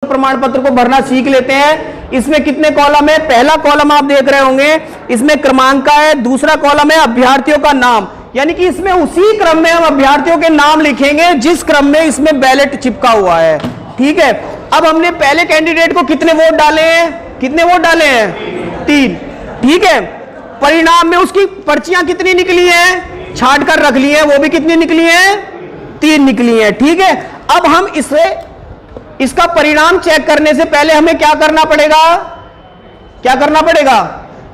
प्रमाण पत्र को भरना सीख लेते हैं। इसमें कितने कॉलम है? पहला कॉलम आप देख रहे होंगे, इसमें क्रमांक का है। दूसरा कॉलम है अभ्यर्थियों का नाम, यानी कि इसमें उसी क्रम में हम अभ्यर्थियों के नाम लिखेंगे जिस क्रम में इसमें बैलेट चिपका हुआ है। ठीक है, अब हमने पहले कैंडिडेट को कितने वोट डाले हैं? कितने वोट डाले हैं? 3। ठीक है, परिणाम में उसकी पर्चियां कितनी निकली हैं? छांट कर रख ली है, वो भी कितनी निकली है? 3 निकली है। ठीक है, अब हम इसका परिणाम चेक करने से पहले हमें क्या करना पड़ेगा? क्या करना पड़ेगा?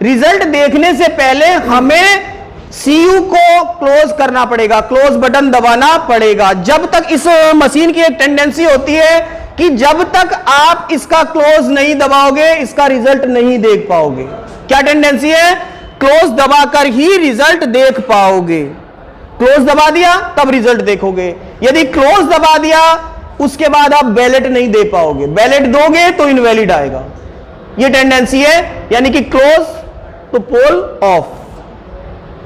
रिजल्ट देखने से पहले हमें सीयू को क्लोज करना पड़ेगा, क्लोज बटन दबाना पड़ेगा। जब तक इस मशीन की एक टेंडेंसी होती है कि जब तक आप इसका क्लोज नहीं दबाओगे इसका रिजल्ट नहीं देख पाओगे। क्या टेंडेंसी है? क्लोज दबाकर ही रिजल्ट देख पाओगे। क्लोज दबा दिया तब रिजल्ट देखोगे, यदि क्लोज दबा दिया उसके बाद आप बैलेट नहीं दे पाओगे, बैलेट दोगे तो इनवैलिड आएगा। यह टेंडेंसी है, यानी कि क्लोज तो पोल ऑफ,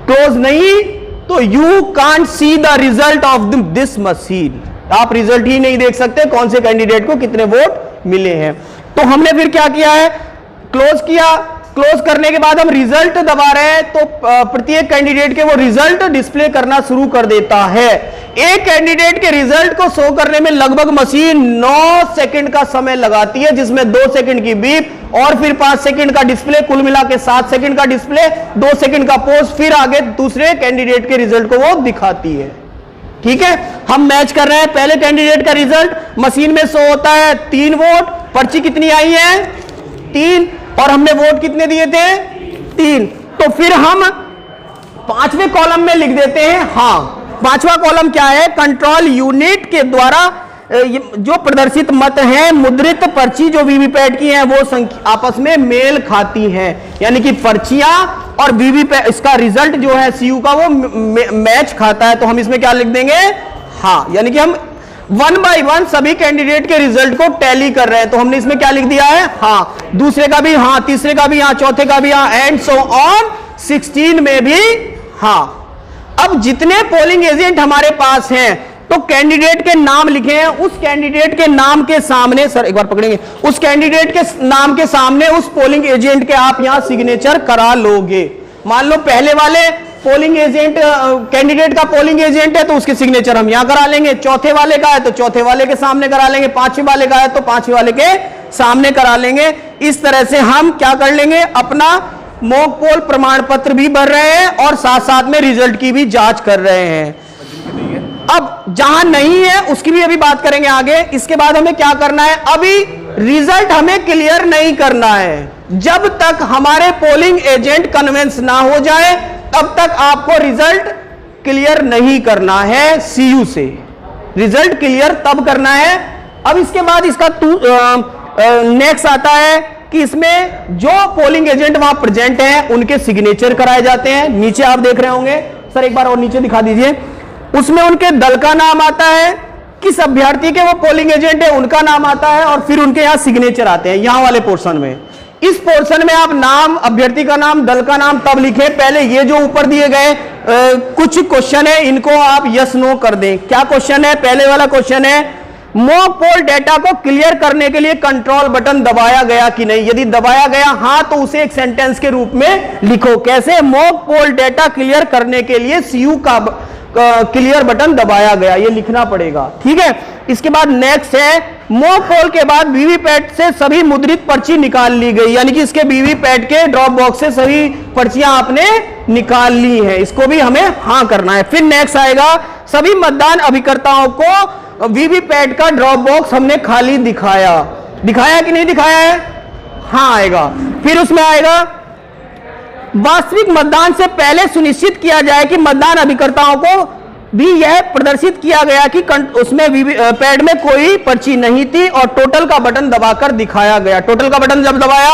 क्लोज नहीं तो you can't see the result of this machine. आप रिजल्ट ही नहीं देख सकते कौन से कैंडिडेट को कितने वोट मिले हैं। तो हमने फिर क्या किया है? क्लोज किया। क्लोज करने के बाद हम रिजल्ट दबा रहे हैं तो प्रत्येक कैंडिडेट के वो रिजल्ट डिस्प्ले करना शुरू कर देता है। एक कैंडिडेट के रिजल्ट को शो करने में लगभग मशीन 9 सेकंड का समय लगाती है, जिसमें 2 सेकंड की बीप और फिर 5 सेकंड का डिस्प्ले, कुल मिला के 7 सेकंड का डिस्प्ले, 2 सेकंड का पोज, फिर आगे दूसरे कैंडिडेट के रिजल्ट को वो दिखाती है। ठीक है, हम मैच कर रहे हैं। पहले कैंडिडेट का रिजल्ट मशीन में शो होता है 3 वोट, पर्ची कितनी आई है? 3, और हमने वोट कितने दिए थे? 3। तो फिर हम 5वें कॉलम में लिख देते हैं हाँ। 5वां कॉलम क्या है? कंट्रोल यूनिट के द्वारा जो प्रदर्शित मत हैं, मुद्रित पर्ची जो वीवीपैट की हैं वो आपस में मेल खाती हैं, यानी कि पर्चियां और वीवीपैट इसका रिजल्ट जो है सीयू का वो मैच खाता है। तो हम इसमें क्या लिख देंगे? हाँ, यानी कि हम 1 बाय 1 सभी कैंडिडेट के रिजल्ट को टैली कर रहे हैं। तो हमने इसमें क्या लिख दिया है? हाँ। दूसरे का भी हाँ, तीसरे का भी हाँ, चौथे का भी हाँ, एंड सो ऑन 16 में भी हाँ। अब जितने पोलिंग एजेंट हमारे पास हैं तो कैंडिडेट के नाम लिखे हैं, उस कैंडिडेट के नाम के सामने, सर एक बार पकड़ेंगे, उस कैंडिडेट के नाम के सामने उस पोलिंग एजेंट के आप यहां सिग्नेचर करा लोगे। मान लो पहले वाले पोलिंग एजेंट कैंडिडेट का पोलिंग एजेंट है तो उसके सिग्नेचर हम यहां करा लेंगे, चौथे वाले का है तो चौथे वाले के सामने करा लेंगे, 5वें वाले का है तो 5वें वाले के सामने करा लेंगे। इस तरह से हम क्या कर लेंगे? अपना मॉक पोल प्रमाण पत्र भी भर रहे हैं और साथ साथ में रिजल्ट की भी जांच कर रहे हैं। अब जहां नहीं है उसकी भी अभी बात करेंगे आगे। इसके बाद हमें क्या करना है? अभी रिजल्ट हमें क्लियर नहीं करना है। जब तक हमारे पोलिंग एजेंट कन्विंस ना हो जाए तब तक आपको रिजल्ट क्लियर नहीं करना है सीयू से। रिजल्ट क्लियर तब करना है। अब इसके बाद इसका नेक्स्ट आता है कि इसमें जो पोलिंग एजेंट वहां प्रेजेंट हैं उनके सिग्नेचर कराए जाते हैं। नीचे आप देख रहे होंगे, सर एक बार और नीचे दिखा दीजिए, उसमें उनके दल का नाम आता है, किस अभ्यर्थी के वो पोलिंग एजेंट है उनका नाम आता है और फिर उनके यहां सिग्नेचर आते हैं। यहां वाले पोर्शन में, इस पोर्शन में आप नाम, अभ्यर्थी का नाम, दल का नाम तब लिखें। पहले ये जो ऊपर दिए गए कुछ क्वेश्चन है इनको आप यस नो कर दें। क्या क्वेश्चन है? पहले वाला क्वेश्चन है मॉक पोल डेटा को क्लियर करने के लिए कंट्रोल बटन दबाया गया कि नहीं। यदि दबाया गया हाँ तो उसे एक सेंटेंस के रूप में लिखो। कैसे? मॉक पोल डेटा क्लियर करने के लिए सीयू का क्लियर बटन दबाया गया, ये लिखना पड़ेगा। ठीक है, इसके बाद नेक्स्ट है मॉक पोल के बाद वीवीपैट से सभी मुद्रित पर्ची निकाल ली गई, यानी कि इसके वीवीपैट के ड्रॉप बॉक्स से सभी पर्चियां आपने निकाल ली हैं। इसको भी हमें हाँ करना है। फिर नेक्स्ट आएगा सभी मतदान अभिकर्ताओं को वीवीपैट का ड्रॉप बॉक्स हमने खाली दिखाया। दिखाया कि नहीं दिखाया है? हाँ आएगा। फिर उसमें आएगा वास्तविक मतदान से पहले सुनिश्चित किया जाए कि मतदान अभिकर्ताओं को भी यह प्रदर्शित किया गया कि उसमें पैड में कोई पर्ची नहीं थी और टोटल का बटन दबाकर दिखाया गया। टोटल का बटन जब दबाया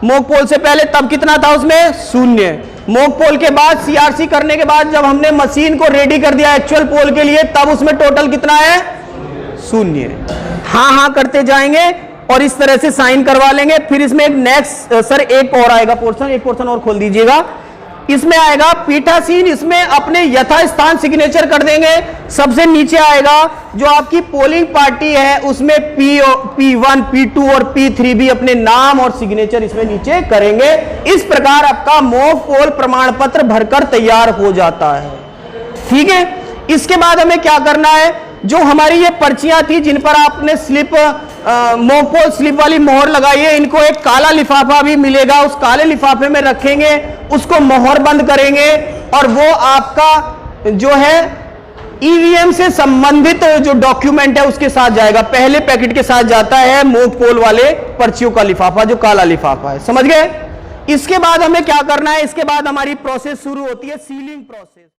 मॉक पोल से पहले तब कितना था उसमें? 0। मॉक पोल के बाद सीआरसी करने के बाद जब हमने मशीन को रेडी कर दिया एक्चुअल पोल के लिए तब उसमें टोटल कितना है? 0। हाँ हाँ करते जाएंगे और इस तरह से साइन करवा लेंगे। फिर इसमें एक नेक्स्ट सर एक और आएगा पोर्शन, एक पोर्शन और खोल दीजिएगा। इसमें आएगा पीठासीन, इसमें अपने यथास्थान सिग्नेचर कर देंगे। सबसे नीचे आएगा जो आपकी पोलिंग पार्टी है, उसमें P1, P2 और P3 भी अपने नाम और सिग्नेचर इसमें नीचे करेंगे। इस प्रकार आपका मॉक पोल प्रमाण पत्र भरकर तैयार हो जाता है। ठीक है, इसके बाद हमें क्या करना है, जो हमारी ये पर्चियां थी जिन पर आपने स्लिप मॉक पोल स्लिप वाली मोहर लगाई है, इनको एक काला लिफाफा भी मिलेगा, उस काले लिफाफे में रखेंगे, उसको मोहर बंद करेंगे और वो आपका जो है ईवीएम से संबंधित जो डॉक्यूमेंट है उसके साथ जाएगा। पहले पैकेट के साथ जाता है मॉक पोल वाले पर्चियों का लिफाफा, जो काला लिफाफा है। समझ गए? इसके बाद हमें क्या करना है, इसके बाद हमारी प्रोसेस शुरू होती है, सीलिंग प्रोसेस।